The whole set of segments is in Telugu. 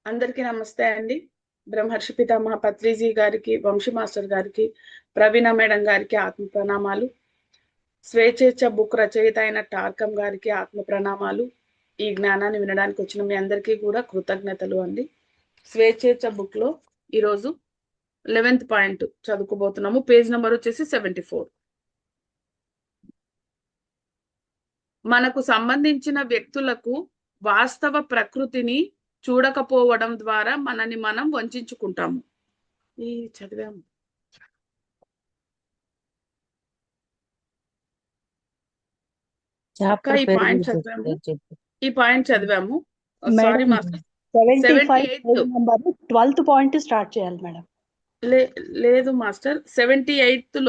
అందరికీ నమస్తే అండి. బ్రహ్మర్షి పితామహ పత్రిజీ గారికి, వంశీ మాస్టర్ గారికి, ప్రవీణ మేడం గారికి ఆత్మ ప్రణామాలు. స్వేచ్ఛేచ్ఛ బుక్ రచయిత అయిన టార్కం గారికి ఆత్మ ప్రణామాలు. ఈ జ్ఞానాన్ని వినడానికి వచ్చిన మీ అందరికీ కూడా కృతజ్ఞతలు అండి. స్వేచ్ఛేచ్ఛ బుక్ లో ఈరోజు 11th పాయింట్ చదువుకోబోతున్నాము. పేజ్ నెంబర్ వచ్చేసి 74. మనకు సంబంధించిన వ్యక్తులకు వాస్తవ ప్రకృతిని చూడకపోవడం ద్వారా మనని మనం వంచుకుంటాము. ఈ చదివాము. అక్క ఈ పాయింట్ చదివాము. ఈ పాయింట్ చదివాము. Sorry madam master. 75 78 number 12th point start చేయాలి మేడం. లేదు మాస్టర్. 78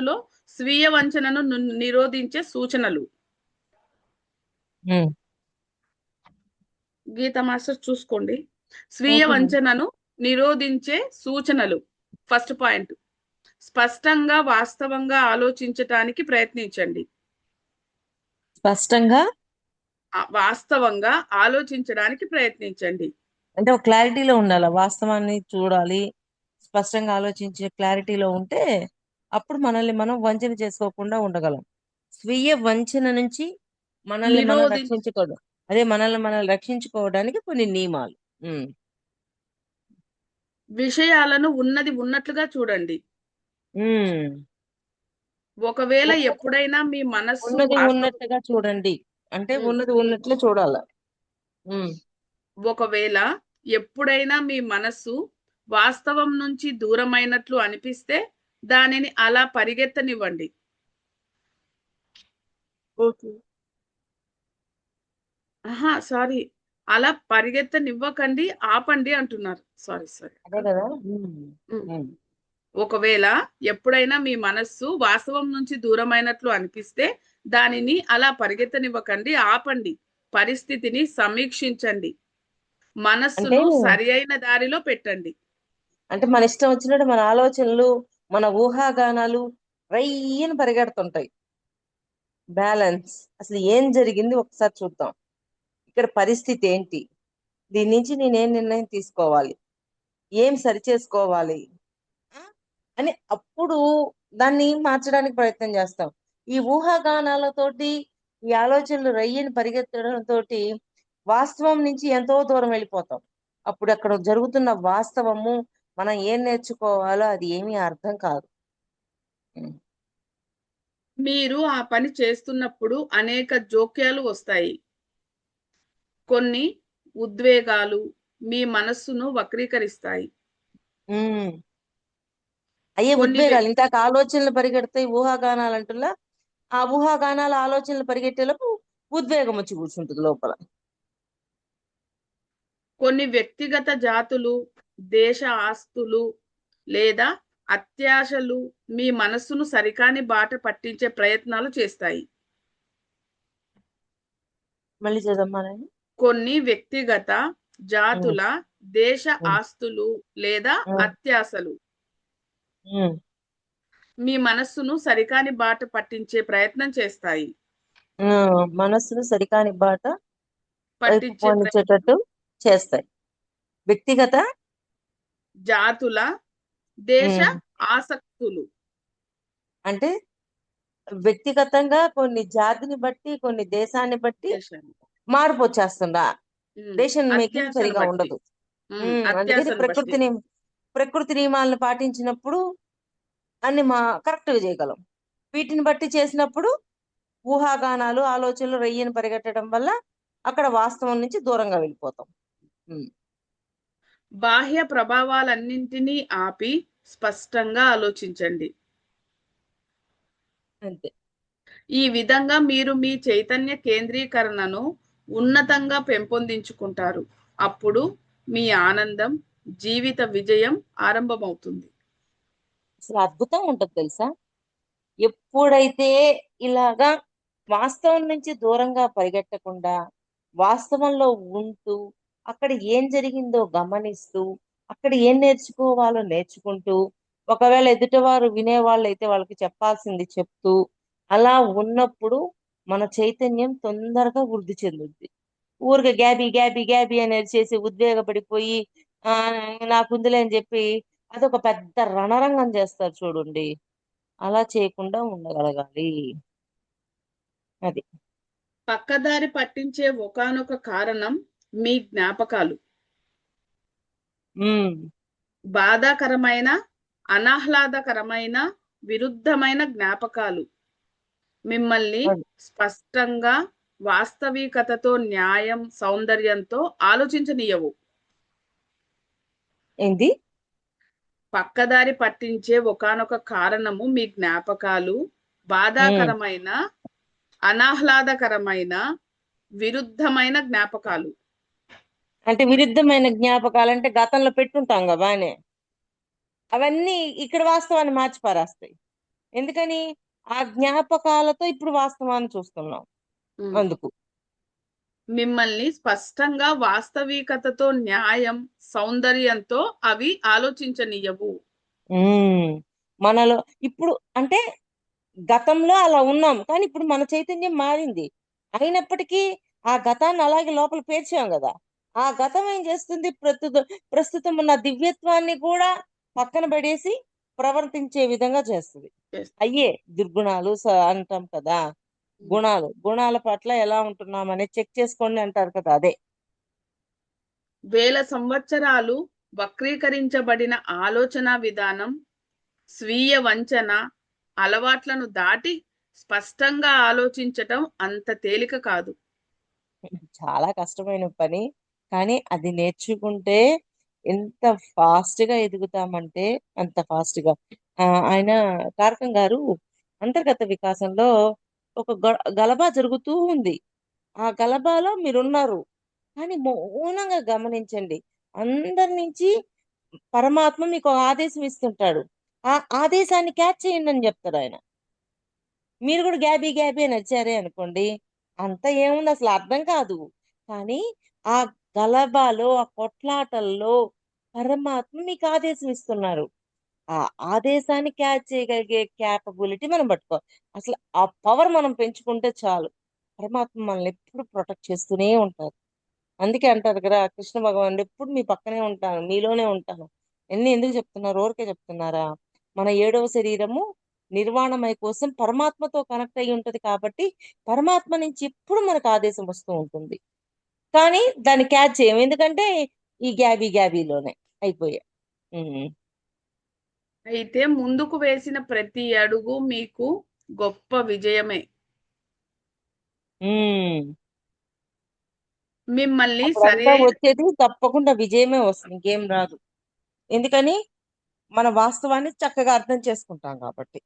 లో స్వీయ వంచనను నిరోధించే సూచనలు. గీత మాస్టర్ చూసుకోండి. స్వీయ వంచనను నిరోధించే సూచనలు. ఫస్ట్ పాయింట్, స్పష్టంగా వాస్తవంగా ఆలోచించటానికి ప్రయత్నించండి. స్పష్టంగా వాస్తవంగా ఆలోచించడానికి ప్రయత్నించండి. అంటే ఒక క్లారిటీలో ఉండాలి, వాస్తవాన్ని చూడాలి, స్పష్టంగా ఆలోచించే క్లారిటీలో ఉంటే అప్పుడు మనల్ని మనం వంచన చేసుకోకుండా ఉండగలం. స్వీయ వంచన నుంచి మనల్ని మనం రక్షించుకోవడం, అదే మనల్ని రక్షించుకోవడానికి కొన్ని నియమాలు. విషయాలను ఉన్నది ఉన్నట్లుగా చూడండి. ఒకవేళ ఎప్పుడైనా మీ మనస్సు ఉన్నది ఉన్నట్టుగా చూడండి అంటే ఉన్నది ఉన్నట్లు చూడాలి. ఒకవేళ ఎప్పుడైనా మీ మనస్సు వాస్తవం నుంచి దూరమైనట్లు అనిపిస్తే దానిని అలా పరిగెత్తనివ్వండి. సారీ, అలా పరిగెత్తనివ్వకండి, ఆపండి అంటున్నారు. సారీ. అదే కదా. ఒకవేళ ఎప్పుడైనా మీ మనస్సు వాస్తవం నుంచి దూరమైనట్లు అనిపిస్తే దానిని అలా పరిగెత్తనివ్వకండి, ఆపండి, పరిస్థితిని సమీక్షించండి, మనస్సును సరి అయిన దారిలో పెట్టండి. అంటే మన ఇష్టం వచ్చినట్టు మన ఆలోచనలు, మన ఊహాగానాలు రయ్యని పరిగెడుతుంటాయి. బ్యాలెన్స్, అసలు ఏం జరిగింది ఒకసారి చూద్దాం, ఇక్కడ పరిస్థితి ఏంటి, దీని నుంచి నేనేం నిర్ణయం తీసుకోవాలి, ఏం సరి చేసుకోవాలి అని అప్పుడు దాన్ని మార్చడానికి ప్రయత్నం చేస్తాం. ఈ ఊహాగానాలతోటి, ఈ ఆలోచనలు రయ్యని పరిగెత్తడంతో వాస్తవం నుంచి ఎంతో దూరం వెళ్ళిపోతాం. అప్పుడు అక్కడ జరుగుతున్న వాస్తవము, మనం ఏం నేర్చుకోవాలో అది ఏమీ అర్థం కాదు. మీరు ఆ పని చేస్తున్నప్పుడు అనేక జోక్యాలు వస్తాయి. కొన్ని ఉద్వేగాలు మీ మనస్సును వక్రీకరిస్తాయి. అయ్యే ఉద్వేగాలు, ఇందాక ఆలోచనలు పరిగెడతాయి, ఊహాగానాలు అంటున్నా, ఆ ఊహాగానాల ఆలోచనలు పరిగెట్టేలోపు ఉద్వేగం వచ్చి కూర్చుంటుంది లోపల. కొన్ని వ్యక్తిగత జాతులు, దేశ ఆస్తులు లేదా అత్యాశలు మీ మనస్సును సరికాని బాట పట్టించే ప్రయత్నాలు చేస్తాయి. మళ్ళీ చదమ్మా. కొన్ని వ్యక్తిగత జాతుల, దేశ ఆస్తులు లేదా అత్యాశలు మీ మనస్సును సరికాని బాట పట్టించే ప్రయత్నం చేస్తాయి. మనస్సును సరికాని బాట పట్టించేటట్టు చేస్తాయి. వ్యక్తిగత జాతుల, దేశ ఆసక్తులు అంటే వ్యక్తిగతంగా కొన్ని జాతిని బట్టి, కొన్ని దేశాన్ని బట్టి మార్పు వచ్చేస్తుందా, డెసిషన్ మేకింగ్ సరిగా ఉండదు. అందుకని ప్రకృతి నియమాలను పాటించినప్పుడు అన్ని కరెక్ట్ గా చేయగలం. వీటిని బట్టి చేసినప్పుడు ఊహాగానాలు, ఆలోచనలు రయ్యని పరిగెట్టడం వల్ల అక్కడ వాస్తవం నుంచి దూరంగా వెళ్ళిపోతాం. బాహ్య ప్రభావాలన్నింటినీ ఆపి స్పష్టంగా ఆలోచించండి. అంతే. ఈ విధంగా మీరు మీ చైతన్య కేంద్రీకరణను ఉన్నతంగా పెంపొందించుకుంటారు. అప్పుడు మీ ఆనందం, జీవిత విజయం ఆరంభమవుతుంది. అసలు అద్భుతం ఉంటుంది తెలుసా, ఎప్పుడైతే ఇలాగా వాస్తవం నుంచి దూరంగా పరిగెట్టకుండా వాస్తవంలో ఉంటూ అక్కడ ఏం జరిగిందో గమనిస్తూ అక్కడ ఏం నేర్చుకోవాలో నేర్చుకుంటూ, ఒకవేళ ఎదుటివారు వినేవాళ్ళు అయితే వాళ్ళకి చెప్పాల్సింది చెప్తూ అలా ఉన్నప్పుడు మన చైతన్యం తొందరగా వృద్ధి చెందుద్ది. ఊరికే గ్యాబీ గ్యాబీ గ్యాబీ అని చేసి ఉద్వేగపడిపోయి ఆ నాకుందిలే అని చెప్పి అదొక పెద్ద రణరంగం చేస్తారు చూడండి. అలా చేయకుండా ఉండగలగాలి. అది. పక్కదారి పట్టించే ఒకానొక కారణం మీ జ్ఞాపకాలు. ఉమ్ బాధాకరమైన, అనాహ్లాదకరమైన, విరుద్ధమైన జ్ఞాపకాలు మిమ్మల్ని అది స్పష్టంగా, వాస్తవికతతో, న్యాయం, సౌందర్యంతో ఆలోచించనీయవు. ఏంది? పక్కదారి పట్టించే ఒకానొక కారణము మీ జ్ఞాపకాలు ఉమ్ బాధాకరమైన, అనాహ్లాదకరమైన, విరుద్ధమైన జ్ఞాపకాలు. అంటే విరుద్ధమైన జ్ఞాపకాలంటే గతంలో పెట్టుంటాం కదా బానే, అవన్నీ ఇక్కడ వాస్తవాన్ని మార్చి పారేస్తాయి. ఎందుకని? ఆ జ్ఞాపకాలతో ఇప్పుడు వాస్తవాన్ని చూస్తున్నాం. ఉమ్. అందుకు. మిమ్మల్ని స్పష్టంగా, వాస్తవికతతో, న్యాయం, సౌందర్యంతో అవి ఆలోచించనీయవు. ఉమ్ మనలో ఇప్పుడు అంటే గతంలో అలా ఉన్నాం, కానీ ఇప్పుడు మన చైతన్యం మారింది. అయినప్పటికీ ఆ గతాన్ని అలాగే లోపల పేర్చాం కదా. ఆ గతం ఏం చేస్తుంది? ప్రస్తుతం ఉన్న దివ్యత్వాన్ని కూడా పక్కన పడేసి ప్రవర్తించే విధంగా చేస్తుంది. Yes. అయ్యే దుర్గుణాలు అంటాం కదా. గుణాల పట్ల ఎలా ఉంటున్నాం అనేది చెక్ చేసుకోండి అంటారు కదా, అదే. వేల సంవత్సరాలు వక్రీకరించబడిన ఆలోచన విధానం, స్వీయ వంచన అలవాట్లను దాటి స్పష్టంగా ఆలోచించటం అంత తేలిక కాదు. చాలా కష్టమైన పని, కానీ అది నేర్చుకుంటే ఎంత ఫాస్ట్ గా ఎదుగుతామంటే అంత ఫాస్ట్ గా. ఆయన తారకం గారు అంతర్గత వికాసంలో ఒక గలబా జరుగుతూ ఉంది. ఆ గలబాలో మీరున్నారు, కానీ మౌనంగా గమనించండి. అందరి నుంచి పరమాత్మ మీకు ఒక ఆదేశం ఇస్తుంటాడు. ఆ ఆదేశాన్ని క్యాచ్ చేయండి అని చెప్తారు ఆయన. మీరు కూడా గ్యాబీ గ్యాబీ అని వచ్చారే అనుకోండి, అంత ఏముంది అసలు అర్థం కాదు. కానీ ఆ గలబాలో, ఆ కొట్లాటల్లో పరమాత్మ మీకు ఆదేశం ఇస్తున్నారు. ఆ ఆదేశాన్ని క్యాచ్ చేయగలిగే క్యాపబిలిటీ మనం పట్టుకో. అసలు ఆ పవర్ మనం పెంచుకుంటే చాలు. పరమాత్మ మనల్ని ఎప్పుడు ప్రొటెక్ట్ చేస్తూనే ఉంటారు. అందుకే అంటారు కదా, కృష్ణ భగవానుడు ఎప్పుడు మీ పక్కనే ఉంటాను, మీలోనే ఉంటాను. ఎన్ని ఎందుకు చెప్తున్నారు? ఊరికే చెప్తున్నారా? మన 7వ శరీరము నిర్వాణమై కోసం పరమాత్మతో కనెక్ట్ అయి ఉంటది కాబట్టి పరమాత్మ నుంచి ఎప్పుడు మనకు ఆదేశం వస్తూ ఉంటుంది. కానీ దాన్ని క్యాచ్ చేయం, ఎందుకంటే ఈ గ్యాబీలోనే అయిపోయాయి. ఉమ్. అయితే ముందుకు వేసిన ప్రతి అడుగు మీకు గొప్ప విజయమే. ఉమ్. మిమ్మల్ని సరి అప్పుడంతా అయిన వచ్చేది తప్పకుండా విజయమే వస్తుంది, ఇంకేం రాదు. ఎందుకని? మన వాస్తవాన్ని చక్కగా అర్థం చేసుకుంటాం కాబట్టి.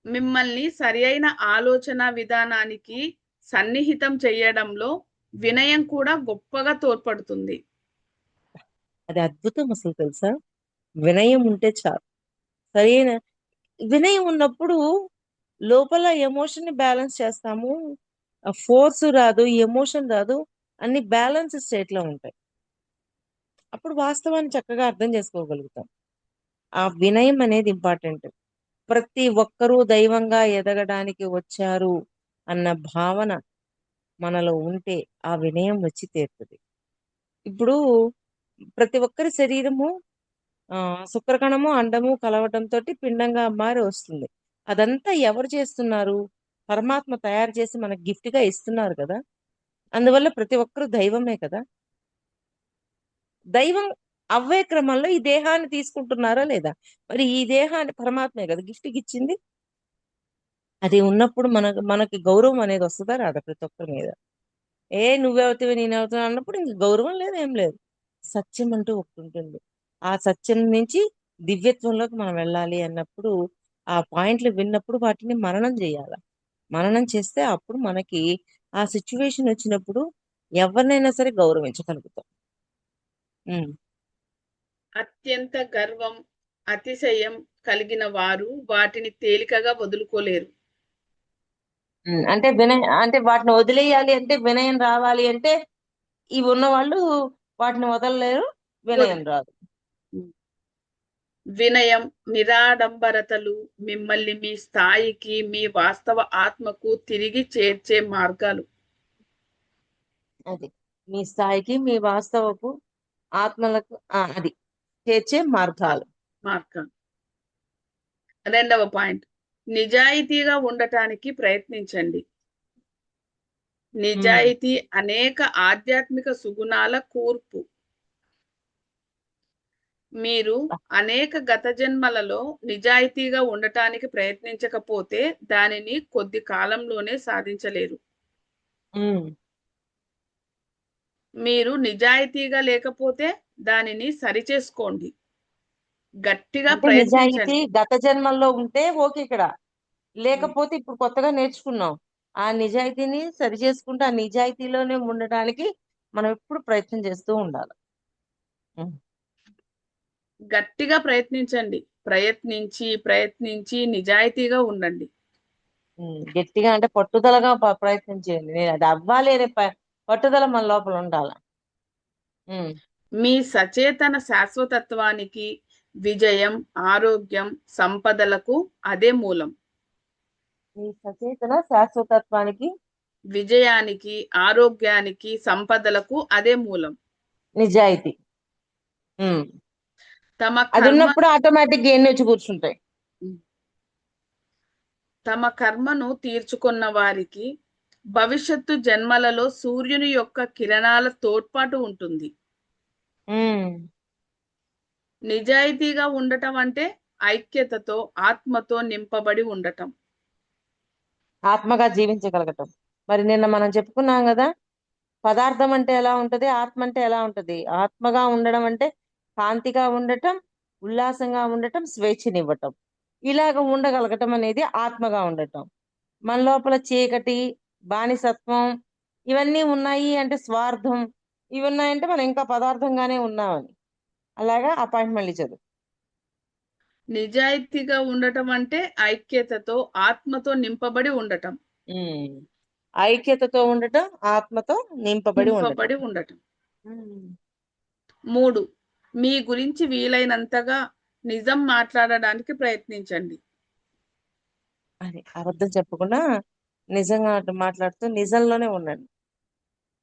మిమ్మల్ని సరి అయిన ఆలోచన విధానానికి సన్నిహితం చేయడంలో వినయం కూడా గొప్పగా తోడ్పడుతుంది. అది అద్భుతం అసలు, తెలుసా? వినయం ఉంటే చాలు. సరైన వినయం ఉన్నప్పుడు లోపల ఎమోషన్ ని బ్యాలెన్స్ చేస్తాము. ఫోర్స్ రాదు, ఎమోషన్ రాదు, అన్ని బ్యాలెన్స్ స్టేట్ లో ఉంటాయి. అప్పుడు వాస్తవాన్ని చక్కగా అర్థం చేసుకోగలుగుతాం. ఆ వినయం అనేది ఇంపార్టెంట్. ప్రతి ఒక్కరూ దైవంగా ఎదగడానికి వచ్చారు అన్న భావన మనలో ఉంటే ఆ వినయం వచ్చి తీరుతుంది. ఇప్పుడు ప్రతి ఒక్కరి శరీరము ఆ శుక్రకణము అండము కలవటంతో పిండంగా మారి వస్తుంది. అదంతా ఎవరు చేస్తున్నారు? పరమాత్మ తయారు చేసి మనకు గిఫ్ట్ గా ఇస్తున్నారు కదా. అందువల్ల ప్రతి ఒక్కరూ దైవమే కదా. దైవం అవ్వే క్రమంలో ఈ దేహాన్ని తీసుకుంటున్నారా లేదా? మరి ఈ దేహాన్ని పరమాత్మే కదా గిఫ్ట్ ఇచ్చింది. అది ఉన్నప్పుడు మనకి గౌరవం అనేది వస్తుందా రాదా ప్రతి ఒక్కరి మీద? నువ్వెవతివి నేనెవతివి అన్నప్పుడు ఇంక గౌరవం లేదు, ఏం లేదు. సత్యం అంటూ ఒకటి ఉంటుంది. ఆ సత్యం నుంచి దివ్యత్వంలోకి మనం వెళ్ళాలి అన్నప్పుడు ఆ పాయింట్లు విన్నప్పుడు వాటిని మననం చేయాలి. మననం చేస్తే అప్పుడు మనకి ఆ సిచ్యువేషన్ వచ్చినప్పుడు ఎవరినైనా సరే గౌరవించగలుగుతాం. ఉమ్. అత్యంత గర్వం, అతిశయం కలిగిన వారు వాటిని తేలికగా వదులుకోలేరు. అంటే అంటే వాటిని వదిలేయాలి అంటే వినయం రావాలి అంటే ఇవి ఉన్న వాళ్ళు వాటిని వదలలేరు, వినయం వదిలి రాదు. వినయం, నిరాడంబరతలు మిమ్మల్ని మీ స్థాయికి, మీ వాస్తవ ఆత్మకు తిరిగి చేర్చే మార్గాలు. అది మీ స్థాయికి మీ వాస్తవకు ఆత్మలకు అది చేర్చే మార్గాలు. మార్గం. రెండవ పాయింట్, నిజాయితీగా ఉండటానికి ప్రయత్నించండి. నిజాయితీ అనేక ఆధ్యాత్మిక సుగుణాల కూర్పు. మీరు అనేక గత జన్మలలో నిజాయితీగా ఉండటానికి ప్రయత్నించకపోతే దానిని కొద్ది కాలంలోనే సాధించలేరు. మీరు నిజాయితీగా లేకపోతే దానిని సరిచేసుకోండి. గట్టిగా అంటే నిజాయితీ ప్రయత్నించండి. గత జన్మల్లో ఉంటే ఓకే, ఇక్కడ లేకపోతే ఇప్పుడు కొత్తగా నేర్చుకున్నాం. ఆ నిజాయితీని సరి చేసుకుంటూ ఆ నిజాయితీలోనే ఉండటానికి మనం ఎప్పుడు ప్రయత్నం చేస్తూ ఉండాలి. గట్టిగా ప్రయత్నించండి. ప్రయత్నించి నిజాయితీగా ఉండండి. గట్టిగా అంటే పట్టుదలగా ప్రయత్నం చేయండి. నేను అది అవ్వాలి అనే పట్టుదల మన లోపల ఉండాలి. మీ సచేతన శాశ్వతత్వానికి, విజయం, ఆరోగ్యం, సంపదలకు అదే మూలం. మీ సచేతన శాశ్వతత్వానికి, విజయానికి, ఆరోగ్యానికి, సంపదలకు అదే మూలం. నిజాయితీ. తమ అది కర్మ ఉన్నప్పుడు ఆటోమేటిక్ గా ఎన్ని వచ్చి కూర్చుంటాయి. తమ కర్మను తీర్చుకున్న వారికి భవిష్యత్తు జన్మలలో సూర్యుని యొక్క కిరణాల తోడ్పాటు ఉంటుంది. నిజాయితీగా ఉండటం అంటే ఐక్యతతో, ఆత్మతో నింపబడి ఉండటం. ఆత్మగా జీవించగలగటం. మరి నిన్న మనం చెప్పుకున్నాం కదా, పదార్థం అంటే ఎలా ఉంటది, ఆత్మ అంటే ఎలా ఉంటది. ఆత్మగా ఉండడం అంటే కాంతిగా ఉండటం, ఉల్లాసంగా ఉండటం, స్వేచ్ఛనివ్వటం. ఇలాగ ఉండగలగటం అనేది ఆత్మగా ఉండటం. మన లోపల చీకటి, బానిసత్వం ఇవన్నీ ఉన్నాయి అంటే, స్వార్థం ఇవి ఉన్నాయంటే మనం ఇంకా పదార్థంగానే ఉన్నామని. అలాగా అపాయింట్మెంట్ చదువు. నిజాయితీగా ఉండటం అంటే ఐక్యతతో, ఆత్మతో నింపబడి ఉండటం. ఐక్యతతో ఉండటం, ఆత్మతో నింపబడి ఉండటం. 3, మీ గురించి వీలైనంతగా నిజం మాట్లాడడానికి ప్రయత్నించండి. అది అబద్ధం చెప్పకుండా నిజంగా మాట్లాడుతూ నిజంలోనే ఉండండి.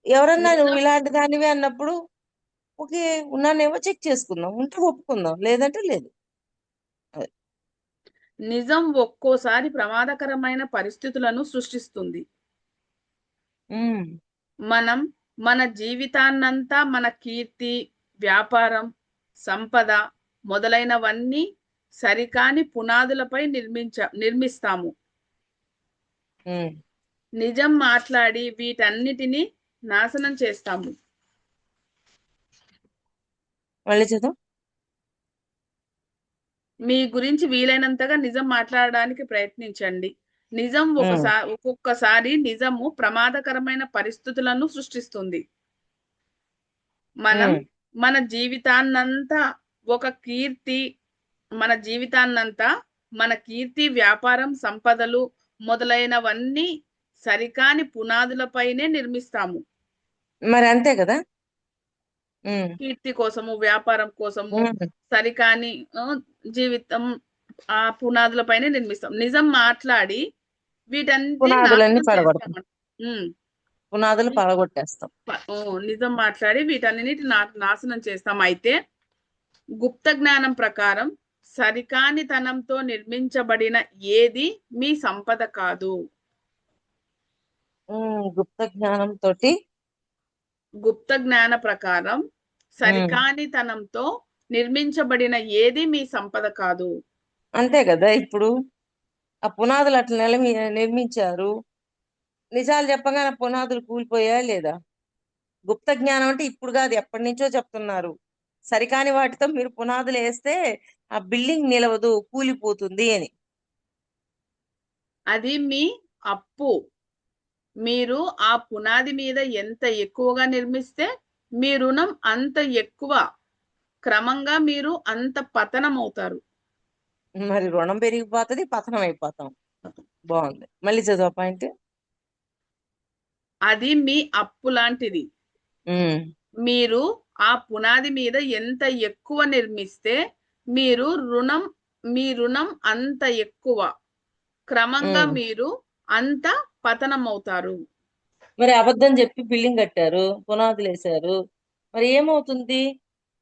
ఎవరన్నా నువ్వు ఇలాంటి దానివి అన్నప్పుడు ఓకే, ఉన్నానేమో చెక్ చేసుకుందాం, ఉంటే ఒప్పుకుందాం, లేదంటే లేదు. నిజం ఒక్కోసారి ప్రమాదకరమైన పరిస్థితులను సృష్టిస్తుంది. మనం మన జీవితాన్నంతా మన కీర్తి, వ్యాపారం, సంపద మొదలైనవన్నీ సరికాని పునాదులపై నిర్మిస్తాము. నిజం మాట్లాడి వీటన్నిటిని నాశనం చేస్తాము. మళ్ళీ చదువు. మీ గురించి వీలైనంతగా నిజం మాట్లాడడానికి ప్రయత్నించండి. నిజం ఒక్కొక్కసారి నిజము ప్రమాదకరమైన పరిస్థితులను సృష్టిస్తుంది. మనం మన జీవితాన్నంతా మన కీర్తి, వ్యాపారం, సంపదలు మొదలైనవన్నీ సరికాని పునాదులపైనే నిర్మిస్తాము. మరి అంతే కదా. కీర్తి కోసము, వ్యాపారం కోసము సరికాని జీవితం ఆ పునాదులపైనే నిర్మిస్తాం. నిజం మాట్లాడి పునాదులు పడగొట్టేస్తాం. నిజం మాట్లాడి వీటన్నిటి నాశనం చేస్తాం. అయితే గుప్త జ్ఞానం ప్రకారం సరికానితనంతో నిర్మించబడిన ఏది మీ సంపద కాదు. గుప్త జ్ఞాన ప్రకారం సరికానితనంతో నిర్మించబడిన ఏది మీ సంపద కాదు. అంతే కదా. ఇప్పుడు ఆ పునాదులు అట్లా నిర్మించారు, నిజాలు చెప్పగానే పునాదులు కూలిపోయా లేదా? గుప్త జ్ఞానం అంటే ఇప్పుడు కాదు, ఎప్పటి నుంచో చెప్తున్నారు. సరికాని వాటితో మీరు పునాదులు వేస్తే ఆ బిల్డింగ్ నిలవదు, కూలిపోతుంది అని. అది మీ అప్పు. మీరు ఆ పునాది మీద ఎంత ఎక్కువగా నిర్మిస్తే మీ రుణం అంత ఎక్కువ. క్రమంగా మీరు అంత పతనం అవుతారు. మరి రుణం పెరిగిపోతుంది, పతనం అయిపోతాం. బాగుంది, మళ్ళీ చదువు పాయింట్. అది మీ అప్పు లాంటిది. మీరు ఆ పునాది మీద ఎంత ఎక్కువ నిర్మిస్తే మీరు రుణం మీ రుణం అంత ఎక్కువ, క్రమంగా ఉమ్. మీరు అంత పతనమవుతారు. మరి అబద్ధం చెప్పి బిల్డింగ్ కట్టారు, పునాదులు వేశారు. మరి ఏమవుతుంది?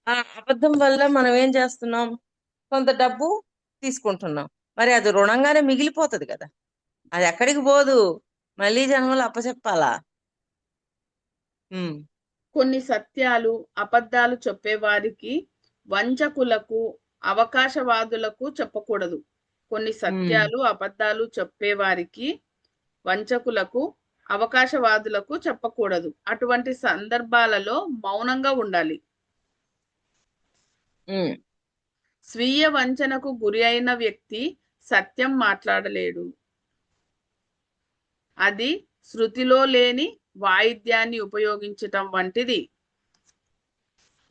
ఆ అబద్ధం వల్ల మనం ఏం చేస్తున్నాం? కొంత డబ్బు తీసుకుంటున్నాం. మరి అది రుణంగానే మిగిలిపోతుంది కదా, అది ఎక్కడికి పోదు. మళ్ళీ జన్మలో అప్పచెప్పాలా? ఉమ్. కొన్ని సత్యాలు అబద్ధాలు చెప్పేవారికి, వంచకులకు, అవకాశవాదులకు చెప్పకూడదు. కొన్ని ఉమ్. సత్యాలు అబద్ధాలు చెప్పేవారికి, వంచకులకు, అవకాశవాదులకు చెప్పకూడదు. అటువంటి సందర్భాలలో మౌనంగా ఉండాలి. ఉమ్. స్వీయ వంచనకు గురి అయిన వ్యక్తి సత్యం మాట్లాడలేడు. అది శృతిలో లేని వాయిద్యాన్ని ఉపయోగించటం వంటిది.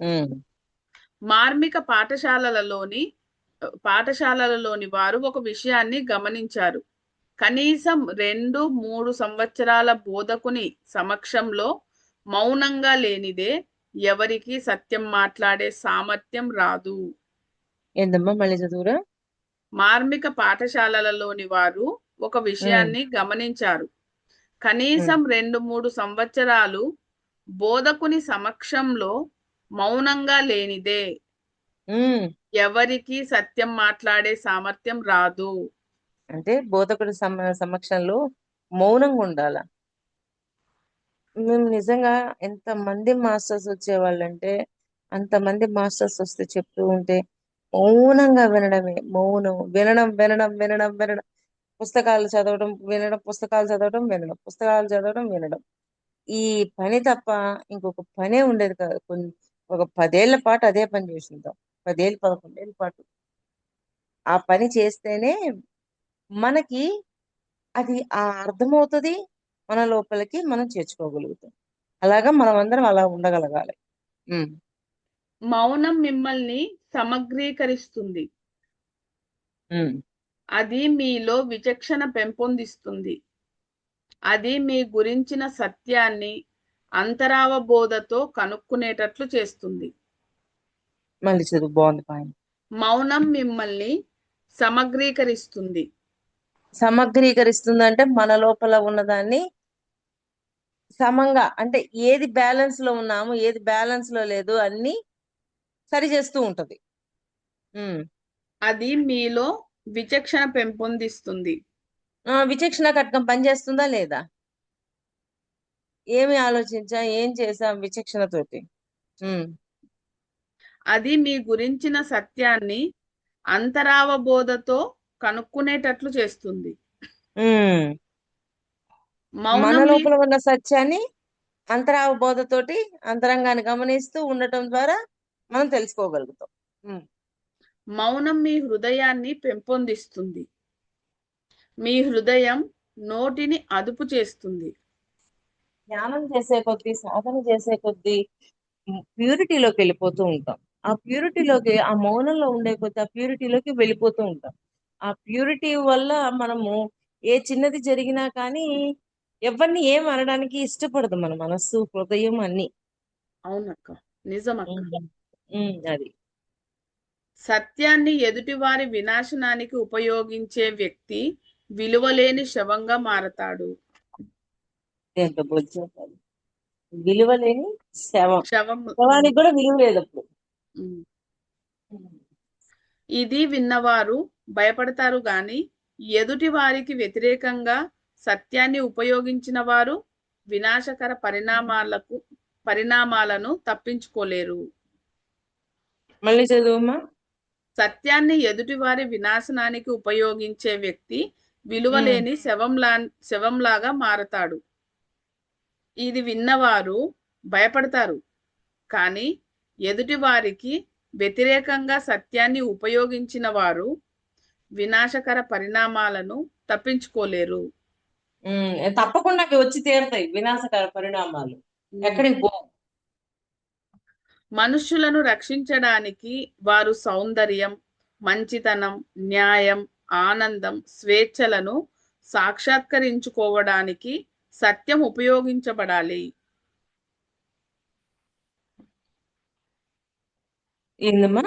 ఉమ్. మార్మిక పాఠశాలలలోని వారు ఒక విషయాన్ని గమనించారు. కనీసం 2-3 సంవత్సరాల బోధకుని సమక్షంలో మౌనంగా లేనిదే ఎవరికి సత్యం మాట్లాడే సామర్థ్యం రాదు. ఏందమ్మా, మళ్ళీ చదువురా. మార్మిక పాఠశాలలలోని వారు ఒక ఉమ్. విషయాన్ని గమనించారు. ఉమ్. కనీసం 2-3 సంవత్సరాలు బోధకుని సమక్షంలో మౌనంగా లేనిదే ఉమ్. ఎవరికి సత్యం మాట్లాడే సామర్థ్యం రాదు. అంటే బోధకుడి సమక్షంలో మౌనంగా ఉండాల. మేము నిజంగా ఎంతమంది మాస్టర్స్ వచ్చేవాళ్ళంటే, అంతమంది మాస్టర్స్ వస్తే చెప్తూ ఉంటే మౌనంగా వినడమే. మౌనం, వినడం వినడం వినడం వినడం, పుస్తకాలు చదవడం వినడం, పుస్తకాలు చదవడం వినడం, పుస్తకాలు చదవడం వినడం. ఈ పని తప్ప ఇంకొక పనే ఉండేది కాదు. ఒక 10 ఏళ్ల పాటు అదే పని చేసింటాం. 10 ఏళ్ళు 11 ఏళ్ల పాటు ఆ పని చేస్తేనే మనకి అది అర్థమవుతుంది. మన లోపలికి మనం చేర్చుకోగలుగుతాం. అలాగా మనం అందరం అలా ఉండగలగాలి. ఉమ్. మౌనం మిమ్మల్ని సమగ్రీకరిస్తుంది. ఉమ్. అది మీలో విచక్షణ పెంపొందిస్తుంది. అది మీ గురించిన సత్యాన్ని అంతరావబోధతో కనుక్కునేటట్లు చేస్తుంది. మళ్ళీ చదువు, బాగుంది పాయింట్. మౌనం మిమ్మల్ని సమగ్రీకరిస్తుంది. సమగ్రీకరిస్తుంది అంటే మన లోపల ఉన్నదాన్ని సమంగా, అంటే ఏది బ్యాలెన్స్ లో ఉన్నాము, ఏది బ్యాలెన్స్ లో లేదు అన్ని సరి చేస్తూ ఉంటది. ఉమ్. అది మీలో విచక్షణ పెంపొందిస్తుంది. విచక్షణ కట్కం పనిచేస్తుందా లేదా? ఏమి ఆలోచించా, ఏం చేసాం విచక్షణతోటి? ఉమ్. అది మీ గురించిన సత్యాన్ని అంతరావబోధతో కనుక్కునేటట్లు చేస్తుంది. ఉమ్. మన మౌనం మీ లోపల ఉన్న సత్యాన్ని అంతరావబోధతోటి అంతరంగాన్ని గమనిస్తూ ఉండటం ద్వారా మనం తెలుసుకోగలుగుతాం. ఉమ్. మౌనం మీ హృదయాన్ని పెంపొందిస్తుంది. మీ హృదయం నోటిని అదుపు చేస్తుంది. ధ్యానం చేసే కొద్దీ, సాధన చేసే కొద్దీ ప్యూరిటీలోకి వెళ్ళిపోతూ ఉంటాం. ఆ ప్యూరిటీలోకి, ఆ మౌనంలో ఉండే కొద్దీ ఆ ప్యూరిటీలోకి వెళ్ళిపోతూ ఉంటాం. ఆ ప్యూరిటీ వల్ల మనము ఏ చిన్నది జరిగినా కానీ ఎవరిని ఏం అనడానికి ఇష్టపడదు మన మనస్సు, హృదయం అన్ని. అవునక్క, నిజమక్క. అది సత్యాన్ని ఎదుటివారి వినాశనానికి ఉపయోగించే వ్యక్తి విలువలేని శవంగా మారతాడు. ఎంత బొజ్జాలి. విలువలేని శవం. శవం. శవానికి కూడా విలువ లేదు అప్పుడు. ఇది విన్నవారు భయపడతారు గాని ఎదుటి వారికి వ్యతిరేకంగా సత్యాన్ని ఉపయోగించిన వారు వినాశకర పరిణామాలను తప్పించుకోలేరు. మళ్ళీ చదువుమా. సత్యాన్ని ఎదుటివారి వినాశనానికి ఉపయోగించే వ్యక్తి విలువలేని శవంలాగా మారతాడు. ఇది విన్నవారు భయపడతారు కానీ ఎదుటి వారికి వ్యతిరేకంగా సత్యాన్ని ఉపయోగించిన వారు వినాశకర పరిణామాలను తప్పించుకోలేరు. తప్పకుండా అవి వచ్చి తీరుతాయి వినాశకర పరిణామాలు. ఎక్కడికి పో. మనుష్యులను రక్షించడానికి వారు సౌందర్యం, మంచితనం, న్యాయం, ఆనందం, స్వేచ్ఛలను సాక్షాత్కరించుకోవడానికి సత్యం ఉపయోగించబడాలి. ఏందమ్మా?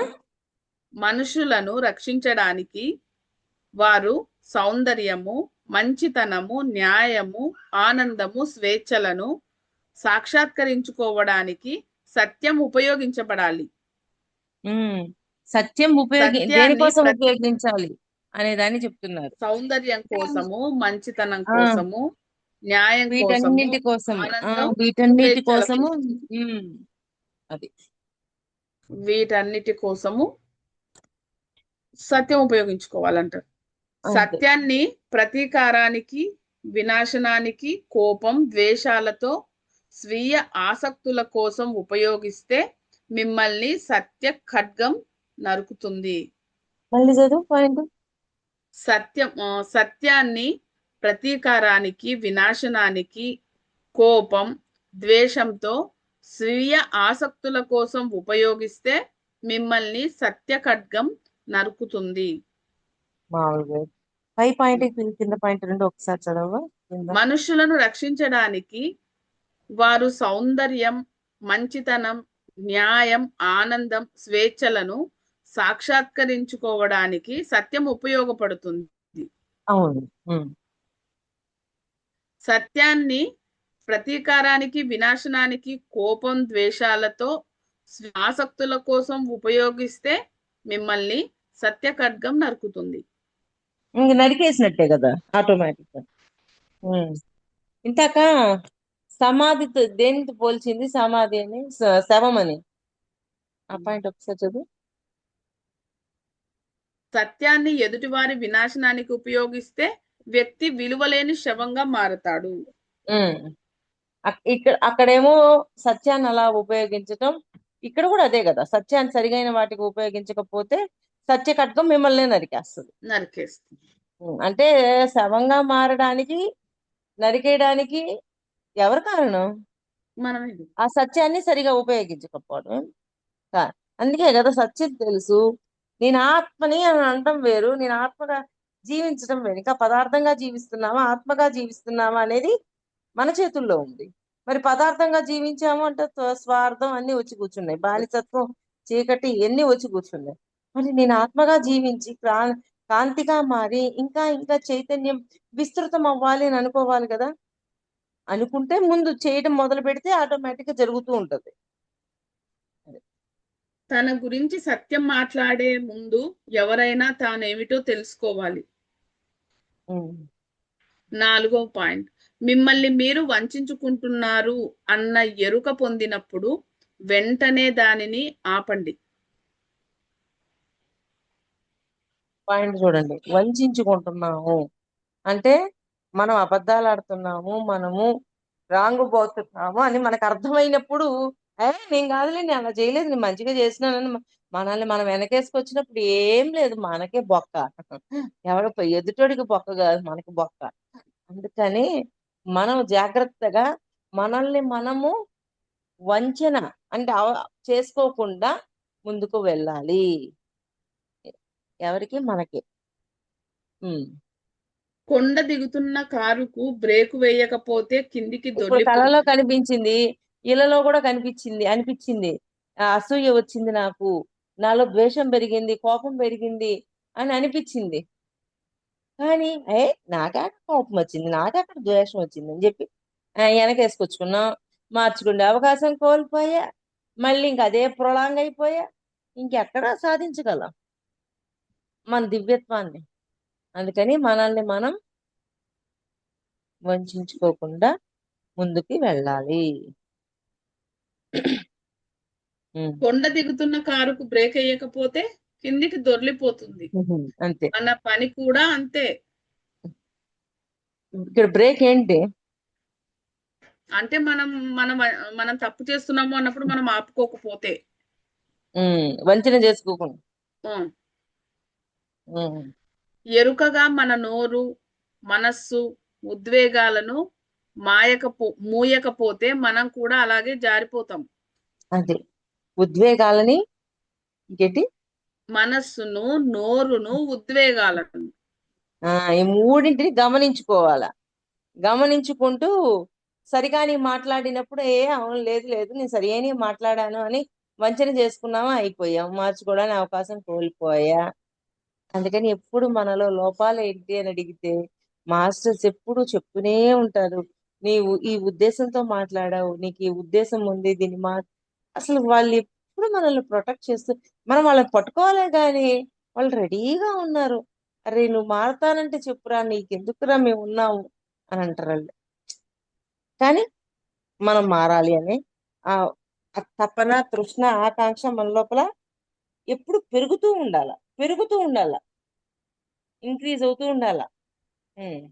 మనుషులను రక్షించడానికి వారు సౌందర్యము, మంచితనము, న్యాయము, ఆనందము, స్వేచ్ఛలను సాక్షాత్కరించుకోవడానికి సత్యం ఉపయోగించబడాలి. సత్యం సత్యాన్ని దేనికోసం ఉపయోగించాలి అనే దాన్ని చెప్తున్నారు. సౌందర్యం కోసము, మంచితనం ఆ, కోసము, న్యాయం కోసము, వీటన్నిటి కోసము ఆనందం, వీటన్నిటి స్వేచ్ఛల కోసము కోసం. అది వీటన్నిటి కోసము సత్యం ఉపయోగించుకోవాలంటారు. అంతే. సత్యాన్ని ప్రతీకారానికి, వినాశనానికి, కోపం, ద్వేషాలతో, స్వీయ ఆసక్తుల కోసం ఉపయోగిస్తే మిమ్మల్ని సత్య ఖడ్గం నరుకుతుంది. మళ్ళీ చదువు పాయింట్. సత్యాన్ని ప్రతీకారానికి, వినాశనానికి, కోపం, ద్వేషంతో, స్వీయ ఆసక్తుల కోసం ఉపయోగిస్తే మిమ్మల్ని సత్య ఖడ్గం నరుకుతుంది. మామూలుగా 5 పాయింట్ కింద పాయింట్ 2 ఒకసారి చదవవా? మనుషులను రక్షించడానికి వారు సౌందర్యం, మంచితనం, న్యాయం, ఆనందం, స్వేచ్ఛలను సాక్షాత్కరించుకోవడానికి సత్యం ఉపయోగపడుతుంది. అవును. సత్యాన్ని ప్రతీకారానికి, వినాశనానికి, కోపం, ద్వేషాలతో, ఆసక్తుల కోసం ఉపయోగిస్తే మిమ్మల్ని సత్య ఖడ్గం నరుకుతుంది. ఇంక నరికేసినట్టే కదా ఆటోమేటిక్ గా. ఇంతాక సమాధితో దేనితో పోల్చింది? సమాధి అని, శవం అని. ఆ పాయింట్ ఒకసారి చదువు. సత్యాన్ని ఎదుటివారి వినాశనానికి ఉపయోగిస్తే వ్యక్తి విలువలేని శవంగా మారతాడు. అక్కడేమో సత్యాన్ని అలా ఉపయోగించటం, ఇక్కడ కూడా అదే కదా. సత్యాన్ని సరిగైన వాటికి ఉపయోగించకపోతే సత్య ఖడ్గం మిమ్మల్ని నరికేస్తుంది. అంటే శవంగా మారడానికి, నరికేయడానికి ఎవరు కారణం? మనమే. ఆ సత్యాన్ని సరిగా ఉపయోగించకపోవడం. అందుకే కదా సత్యం తెలుసు, నేను ఆత్మని అని అనడం వేరు, నేను ఆత్మగా జీవించడం వేరు. ఇంకా పదార్థంగా జీవిస్తున్నామా, ఆత్మగా జీవిస్తున్నామా అనేది మన చేతుల్లో ఉంది. మరి పదార్థంగా జీవించాము అంటే స్వార్థం అన్ని వచ్చి కూర్చున్నాయి, బానిసత్వం, చీకటి ఇవన్నీ వచ్చి కూర్చున్నాయి. మరి నేను ఆత్మగా జీవించి కాంతిగా మారి ఇంకా ఇంకా చైతన్యం విస్తృతం అవ్వాలి అని అనుకోవాలి కదా. అనుకుంటే ముందు చేయడం మొదలు పెడితే ఆటోమేటిక్ గా జరుగుతూ ఉంటది. తన గురించి సత్యం మాట్లాడే ముందు ఎవరైనా తానేమిటో తెలుసుకోవాలి. 4వ పాయింట్, మిమ్మల్ని మీరు వంచుకుంటున్నారు అన్న ఎరుక పొందినప్పుడు వెంటనే దానిని ఆపండి. పాయింట్ చూడండి. వంచుకుంటున్నాము అంటే మనం అబద్ధాలు ఆడుతున్నాము, మనము రాంగు పోతున్నాము అని మనకు అర్థమైనప్పుడు, నేను కాదులే, నేను అలా చేయలేదు, నేను మంచిగా చేసినానని మనల్ని మనం వెనకేసుకొచ్చినప్పుడు ఏం లేదు, మనకే బొక్క. ఎవడో ఎదుటోడికి బొక్క కాదు, మనకి బొక్క. అందుకని మనం జాగ్రత్తగా మనల్ని మనము వంచన అంటే చేసుకోకుండా ముందుకు వెళ్ళాలి. ఎవరికి? మనకి. కొండ దిగుతున్న కారుకు బ్రేకు వేయకపోతే కిందికి కళలో కనిపించింది, ఇళ్ళలో కూడా అనిపించింది. అసూయ వచ్చింది, నాకు నాలో ద్వేషం పెరిగింది, కోపం పెరిగింది అని అనిపించింది. కానీ నాకక్కడ కోపం వచ్చింది, నాకక్కడ ద్వేషం వచ్చింది అని చెప్పి వెనకేసుకొచ్చుకున్నా, మార్చుకునే అవకాశం కోల్పోయా, మళ్ళీ ఇంక అదే ప్రొలాంగ్ అయిపోయా. ఇంకెక్కడా సాధించగలం మన దివ్యత్వాన్ని. అందుకని మనల్ని మనం వంచుకోకుండా ముందుకి వెళ్ళాలి. కొండ దిగుతున్న కారుకు బ్రేక్ వేయకపోతే కిందికి దొర్లిపోతుంది. అంతే. మన పని కూడా అంతే. ఇక్కడ బ్రేక్ ఏంటి అంటే మనం మనం మనం తప్పు చేస్తున్నాము అన్నప్పుడు మనం ఆపుకోకపోతే, వంచన చేసుకోకుండా ఎరుకగా మన నోరు, మనస్సు, ఉద్వేగాలను మూయకపోతే మనం కూడా అలాగే జారిపోతాం. అదే ఉద్వేగాలని, ఇంకేంటి, మనస్సును, నోరును, ఉద్వేగాలను, ఈ మూడింటిని గమనించుకోవాలా. గమనించుకుంటూ సరిగా నీ మాట్లాడినప్పుడు అవును, లేదు లేదు, నేను సరిగా మాట్లాడాను అని వంచన చేసుకున్నామా అయిపోయాం, మార్చుకోవడానికి అవకాశం కోల్పోయా. అందుకని ఎప్పుడు మనలో లోపాలు ఏంటి అని అడిగితే మాస్టర్స్ ఎప్పుడు చెప్తూనే ఉంటారు, నీవు ఈ ఉద్దేశంతో మాట్లాడావు, నీకు ఈ ఉద్దేశం ఉంది, దీన్ని అసలు వాళ్ళు ఎప్పుడు మనల్ని ప్రొటెక్ట్ చేస్తూ, మనం వాళ్ళని పట్టుకోవాలే గాని వాళ్ళు రెడీగా ఉన్నారు. అరే నువ్వు మారతానంటే చెప్పురా, నీకెందుకురా మేము ఉన్నాము అని అంటారు వాళ్ళు. కానీ మనం మారాలి అని ఆ ఆ తపన, తృష్ణ, ఆకాంక్ష మన లోపల ఎప్పుడు పెరుగుతూ ఉండాల, ఇంక్రీజ్ అవుతూ ఉండాల. ఉమ్,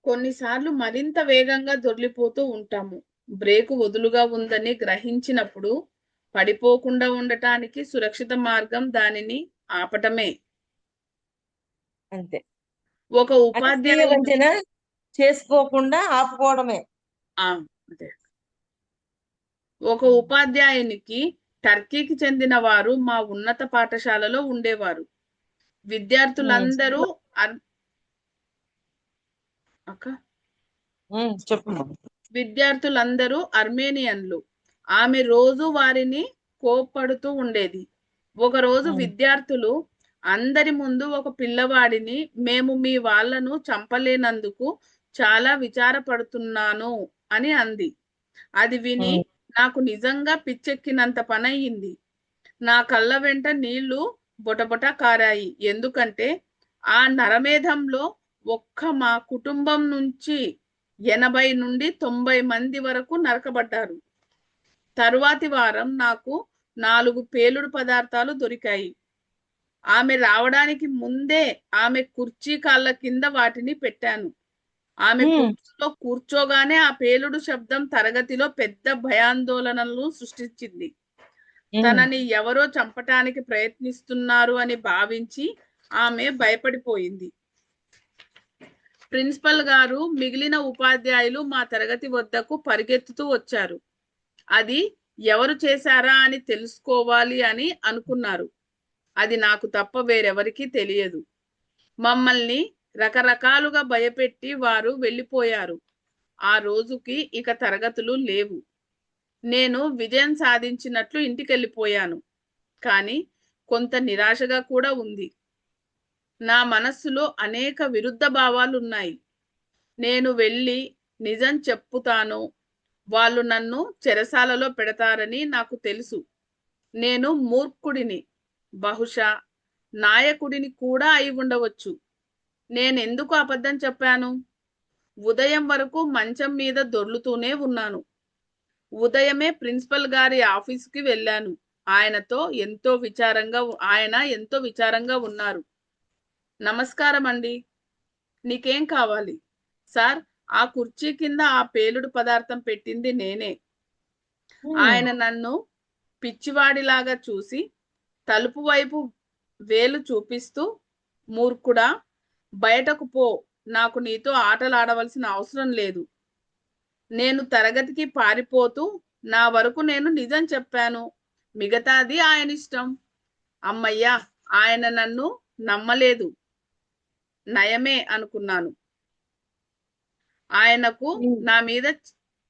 కొన్నిసార్లు మరింత వేగంగా దొర్లిపోతూ ఉంటాము. బ్రేకు వదులుగా ఉందని గ్రహించినప్పుడు పడిపోకుండా ఉండటానికి సురక్షిత మార్గం దానిని ఆపటమే. అంతే. ఒక అంటే స్వీయ ఉపాధ్యాయుని వంచన చేసుకోకుండా ఆపుకోవడమే. అదే. ఒక ఉపాధ్యాయునికి టర్కీకి చెందిన వారు మా ఉన్నత పాఠశాలలో ఉండేవారు. విద్యార్థులందరూ అక్క చెప్పు. విద్యార్థులందరూ అర్మేనియన్లు. ఆమె రోజు వారిని కోప్పడుతూ ఉండేది. ఒకరోజు విద్యార్థులు అందరి ముందు ఒక పిల్లవాడిని, మేము మీ వాళ్ళను చంపలేనందుకు చాలా విచారపడుతున్నాను అని అంది. అది విని నాకు నిజంగా పిచ్చెక్కినంత పనయ్యింది. నా కళ్ళ వెంట నీళ్లు బొటబొట కారాయి. ఎందుకంటే ఆ నరమేధంలో ఒక్క మా కుటుంబం నుంచి 80 నుండి 90 మంది వరకు నరకబడ్డారు. తరువాతి వారం నాకు 4 పేలుడు పదార్థాలు దొరికాయి. ఆమె రావడానికి ముందే ఆమె కుర్చీ కాళ్ళ కింద వాటిని పెట్టాను. ఆమె కుర్చీలో కూర్చోగానే ఆ పేలుడు శబ్దం తరగతిలో పెద్ద భయాందోళనలు సృష్టించింది. తనని ఎవరో చంపటానికి ప్రయత్నిస్తున్నారు అని భావించి ఆమె భయపడిపోయింది. ప్రిన్సిపల్ గారు, మిగిలిన ఉపాధ్యాయులు మా తరగతి వద్దకు పరిగెత్తుతూ వచ్చారు. అది ఎవరు చేశారా అని తెలుసుకోవాలి అని అనుకున్నారు. అది నాకు తప్ప వేరెవరికీ తెలియదు. మమ్మల్ని రకరకాలుగా భయపెట్టి వారు వెళ్ళిపోయారు. ఆ రోజుకి ఇక తరగతులు లేవు. నేను విజయం సాధించినట్లు ఇంటికెళ్ళిపోయాను. కానీ కొంత నిరాశగా కూడా ఉంది. నా మనస్సులో అనేక విరుద్ధ భావాలున్నాయి. నేను వెళ్ళి నిజం చెప్పుతాను, వాళ్ళు నన్ను చెరసాలలో పెడతారని నాకు తెలుసు. నేను మూర్ఖుడిని, బహుశా నాయకుడిని కూడా అయి ఉండవచ్చు. నేనెందుకు అబద్ధం చెప్పాను? ఉదయం వరకు మంచం మీద దొర్లుతూనే ఉన్నాను. ఉదయమే ప్రిన్సిపల్ గారి ఆఫీసుకి వెళ్ళాను. ఆయన ఎంతో విచారంగా ఉన్నారు. నమస్కారం అండి, నీకేం కావాలి? సార్, ఆ కుర్చీ కింద ఆ పేలుడు పదార్థం పెట్టింది నేనే. ఆయన నన్ను పిచ్చివాడిలాగా చూసి తలుపు వైపు వేలు చూపిస్తూ, మూర్ఖుడా, బయటకు పో, నాకు నీతో ఆటలాడవలసిన అవసరం లేదు. నేను తరగతికి పారిపోతూ నా వరకు నేను నిజం చెప్పాను, మిగతాది ఆయన ఇష్టం. అమ్మయ్యా, ఆయన నన్ను నమ్మలేదు. నయమే అనుకున్నాను. ఆయనకు నా మీద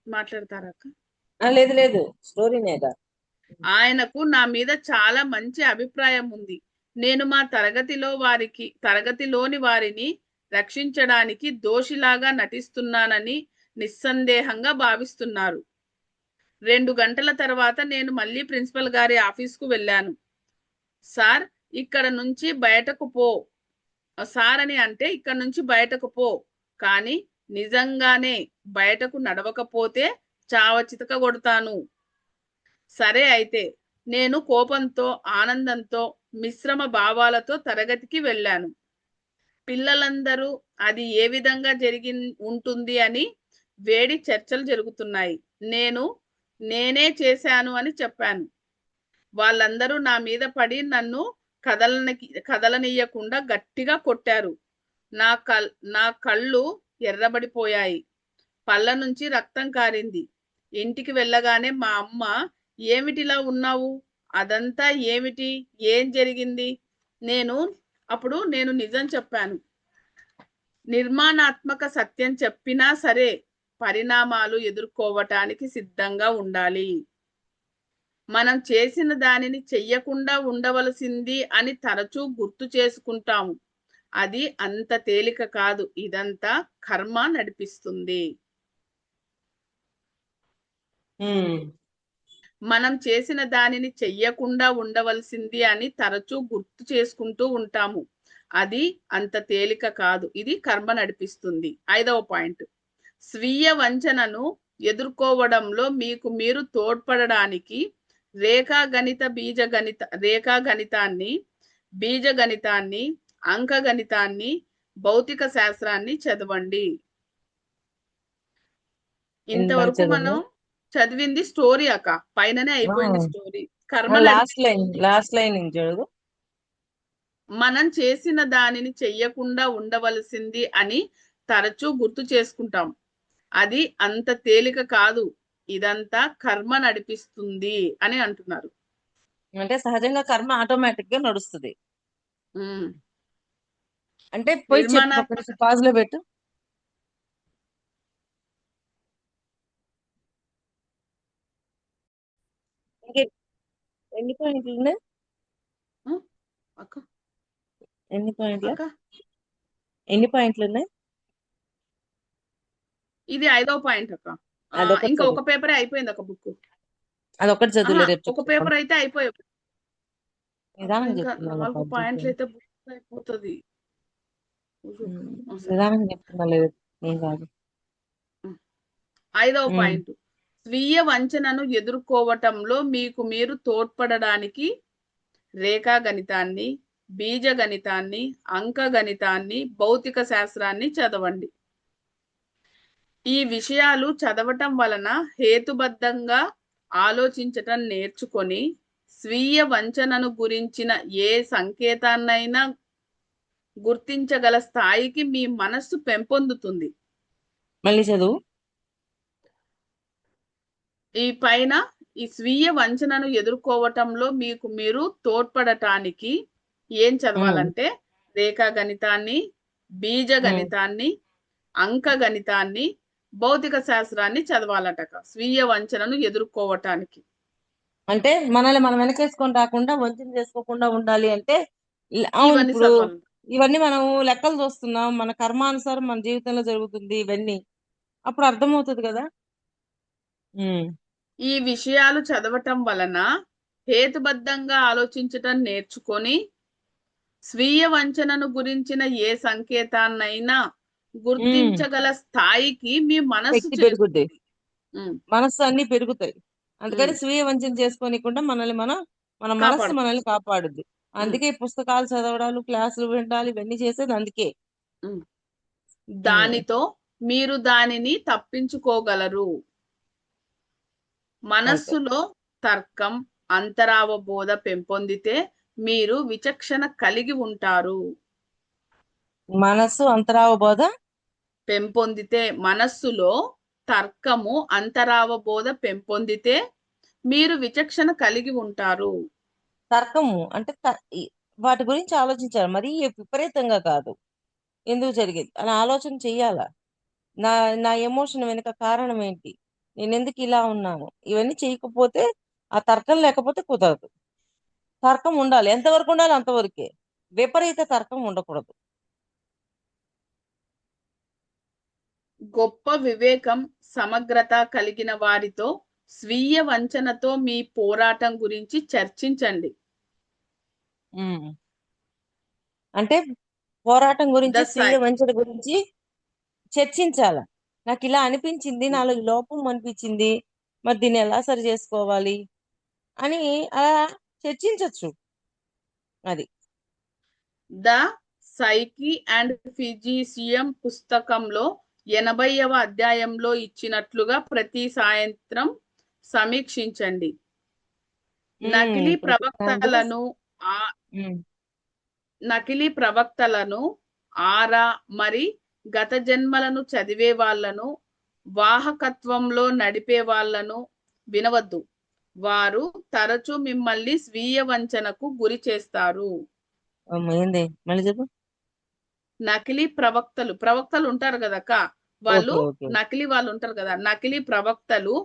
మాట్లాడతారక్క. లేదు స్టోరీనేగా. ఆయనకు నా మీద చాలా మంచి అభిప్రాయం ఉంది. నేను మా తరగతిలోని వారిని రక్షించడానికి దోషిలాగా నటిస్తున్నానని నిస్సందేహంగా భావిస్తున్నారు. 2 గంటల తర్వాత నేను మళ్ళీ ప్రిన్సిపల్ గారి ఆఫీస్కు వెళ్ళాను. సార్, ఇక్కడ నుంచి బయటకు పో. సార్ అని అంటే ఇక్కడ నుంచి బయటకు పో, కానీ నిజంగానే బయటకు నడవకపోతే చావ చితక కొడతాను. సరే అయితే. నేను కోపంతో, ఆనందంతో, మిశ్రమ భావాలతో తరగతికి వెళ్ళాను. పిల్లలందరూ అది ఏ విధంగా ఉంటుంది అని వేడి చర్చలు జరుగుతున్నాయి. నేనే చేశాను అని చెప్పాను. వాళ్ళందరూ నా మీద పడి నన్ను కదలనీయకుండా గట్టిగా కొట్టారు. నా కళ్ళు ఎర్రబడిపోయాయి. పళ్ళ నుంచి రక్తం కారింది. ఇంటికి వెళ్ళగానే మా అమ్మ, ఏమిటిలా ఉన్నావు? అదంతా ఏమిటి? ఏం జరిగింది? అప్పుడు నేను నిజం చెప్పాను. నిర్మాణాత్మక సత్యం చెప్పినా సరే పరిణామాలు ఎదుర్కోవటానికి సిద్ధంగా ఉండాలి. మనం చేసిన దానిని చెయ్యకుండా ఉండవలసింది అని తరచూ గుర్తు చేసుకుంటాము. అది అంత తేలిక కాదు. ఇదంతా కర్మ నడిపిస్తుంది. మనం చేసిన దానిని చెయ్యకుండా ఉండవలసింది అని తరచూ గుర్తు చేసుకుంటూ ఉంటాము. అది అంత తేలిక కాదు. ఇది కర్మ నడిపిస్తుంది. 5వ పాయింట్, స్వీయ వంచనను ఎదుర్కోవడంలో మీకు మీరు తోడ్పడడానికి రేఖాగణితాన్ని, బీజగణితాన్ని, అంకగణితాన్ని, భౌతిక శాస్త్రాన్ని చదవండి. ఇంతవరకు మనం చదివింది స్టోరీ అక్క, పైననే అయిపోయింది స్టోరీ. కర్మ లాస్ట్ లైన్ చదువు. మనం చేసిన దానిని చెయ్యకుండా ఉండవలసింది అని తరచూ గుర్తు చేసుకుంటాం. అది అంత తేలిక కాదు. ఇదంతా కర్మ నడిపిస్తుంది అని అంటున్నారు. అంటే సహజంగా కర్మ ఆటోమేటిక్ గా నడుస్తుంది. ఉమ్. అంటే పోయి చెప్పు, పాజ్ లో పెట్టు. ఎన్ని పాయింట్లు ఉన్నాయి అక్క? ఎన్ని పాయింట్లు ఉన్నాయి? ఇది 5వ పాయింట్ అక్క. ఇంకా ఒక పేపర్ అయిపోయింది ఒక బుక్. అదొకటి చదువులే, రేపు ఒక పేపర్ అయితే అయిపోయింది. నిదానం ఇంకా చెప్తున్నా 4 పాయింట్లు అయితే బుక్ అయిపోతుంది. నిదానం చెప్తున్నా, లేదు ఏం కాదు. 5వ పాయింట్, స్వీయ వంచనను ఎదుర్కోవటంలో మీకు మీరు తోడ్పడడానికి రేఖాగణితాన్ని, బీజగణితాన్ని, అంకగణితాన్ని, భౌతిక శాస్త్రాన్ని చదవండి. ఈ విషయాలు చదవటం వలన హేతుబద్ధంగా ఆలోచించటం నేర్చుకొని స్వీయ వంచనను గురించిన ఏ సంకేతాన్నైనా గుర్తించగల స్థాయికి మీ మనస్సు పెంపొందుతుంది. మళ్ళీ చదువు. ఈ పైన ఈ స్వీయ వంచనను ఎదుర్కోవటంలో మీకు మీరు తోడ్పడటానికి ఏం చదవాలంటే రేఖాగణితాన్ని, బీజగణితాన్ని, అంకగణితాన్ని, భౌతిక శాస్త్రాన్ని చదవాలటక స్వీయ వంచనను ఎదుర్కోవటానికి. అంటే మనల్ని మనం వెనకేసుకొని రాకుండా, వంచన చేసుకోకుండా ఉండాలి అంటే అవును, ఇప్పుడు ఇవన్నీ మనం లెక్కలు చూస్తున్నాం, మన కర్మానుసారం మన జీవితంలో జరుగుతుంది ఇవన్నీ, అప్పుడు అర్థమవుతుంది కదా. ఈ విషయాలు చదవటం వలన హేతుబద్ధంగా ఆలోచించటం నేర్చుకొని స్వీయ వంచనను గురించిన ఏ సంకేతాన్నైనా గుర్తించగల స్థాయికి మీ మనస్సు పెరుగుద్ది, మనస్సు అన్ని పెరుగుతాయి. అందుకని స్వీయ వంచన చేసుకోనికుండా మన మనస్సు మనల్ని కాపాడుద్ది. అందుకే పుస్తకాలు చదవడాలు, క్లాసులు వినడాలు ఇవన్నీ చేసేది అందుకే. దానితో మీరు దానిని తప్పించుకోగలరు. మనస్సులో తర్కం, అంతరావబోధ పెంపొందితే మీరు విచక్షణ కలిగి ఉంటారు. మనస్సు అంతరావబోధ పెంపొందితే, మనస్సులో తర్కము, అంతరావబోధ పెంపొందితే మీరు విచక్షణ కలిగి ఉంటారు. తర్కము అంటే వాటి గురించి ఆలోచించాలి, మరి విపరీతంగా కాదు. ఎందుకు జరిగేది అలా ఆలోచన చెయ్యాలా, నా ఎమోషన్ వెనుక కారణం ఏంటి, నేను ఎందుకు ఇలా ఉన్నాను, ఇవన్నీ చేయకపోతే, ఆ తర్కం లేకపోతే కుదరదు. తర్కం ఉండాలి, ఎంతవరకు ఉండాలి అంతవరకే, విపరీత తర్కం ఉండకూడదు. గొప్ప వివేకం, సమగ్రత కలిగిన వారితో స్వీయ వంచనతో మీ పోరాటం గురించి చర్చించండి. అంటే పోరాటం గురించి, స్వీయ వంచన గురించి చర్చించాల. నాకు ఇలా అనిపించింది, నాలో లోపం అనిపించింది, మరి దీన్ని ఎలా సరి చేసుకోవాలి అని అలా చర్చించవచ్చు. అది ద సైకి అండ్ ఫిజిషియం పుస్తకంలో 80వ అధ్యాయంలో ఇచ్చినట్లుగా ప్రతి సాయంత్రం సమీక్షించండి. నకిలీ ప్రవక్తలను ఆరా మరి గత జన్మలను చదివే వాళ్లను, వాహకత్వంలో నడిపే వాళ్లను వినవద్దు. వారు తరచూ మిమ్మల్ని స్వీయ వంచనకు గురి చేస్తారు. నకిలీ ప్రవక్తలు ఉంటారు కదక్క, వాళ్ళు నకిలీ వాళ్ళు ఉంటారు కదా, నకిలీ ప్రవక్తలు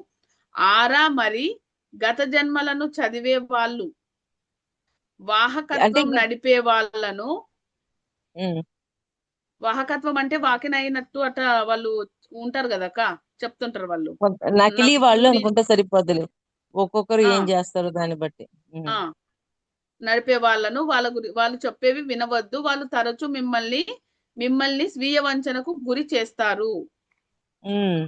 ఆరా మరి గత జన్మలను చదివే వాళ్ళు, అంటే వాహకత్వం నడిపే వాళ్ళను, వాహకత్వం అంటే వాకిన అయినట్టు అట్లా వాళ్ళు ఉంటారు కదా అక్క, చెప్తుంటారు వాళ్ళు. నకిలీ నాకు వాళ్ళు గురి అనుకుంటే సరిపోద్దులే, ఒక్కొక్కరు ఆ ఏం చేస్తారు దాన్ని బట్టి. ఆ నడిపే వాళ్ళను వాళ్ళు చెప్పేవి వినవద్దు. వాళ్ళు తరచూ మిమ్మల్ని స్వీయ వంచనకు గురి చేస్తారు. ఉమ్,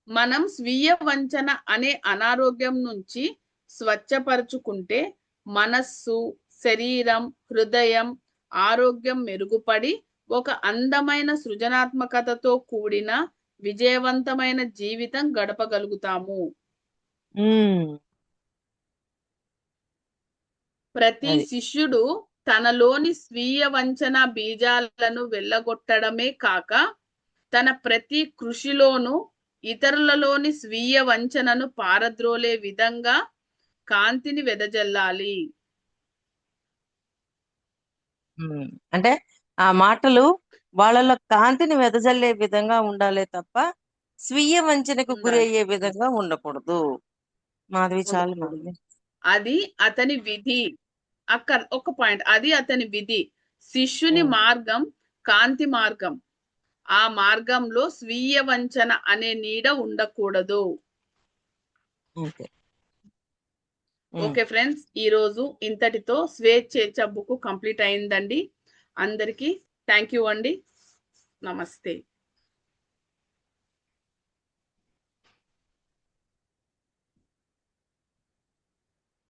మనం స్వీయ వంచన అనే అనారోగ్యం నుంచి స్వచ్ఛపరుచుకుంటే మనస్సు, శరీరం, హృదయం ఆరోగ్యం మెరుగుపడి ఒక అందమైన సృజనాత్మకతతో కూడిన విజయవంతమైన జీవితం గడపగలుగుతాము. ఉమ్, ప్రతి అది శిష్యుడు తనలోని స్వీయ వంచన బీజాలను వెళ్ళగొట్టడమే కాక తన ప్రతి కృషిలోనూ ఇతరులలోని స్వీయ వంచనను పారద్రోలే విధంగా కాంతిని వెదజల్లాలి. అంటే ఆ మాటలు వాళ్ళలో కాంతిని వెదజల్లే విధంగా ఉండాలి తప్ప స్వీయ వంచనకు గురి ఉండాలి, అయ్యే విధంగా ఉండకూడదు. మాధవి చాలు ఉండకూడదు. మాధవి. అది అతని విధి. ఒక పాయింట్, అది అతని విధి. శిష్యుని ఉమ్, మార్గం కాంతి మార్గం. ఆ మార్గంలో స్వీయ వంచన అనే నీడ ఉండకూడదు. ఓకే. ఓకే ఫ్రెండ్స్, ఈ రోజు ఇంతటితో స్వేచ్ఛేచ్ఛ బుక్ కంప్లీట్ అయిందండి. అందరికీ థ్యాంక్ యూ అండి. నమస్తే.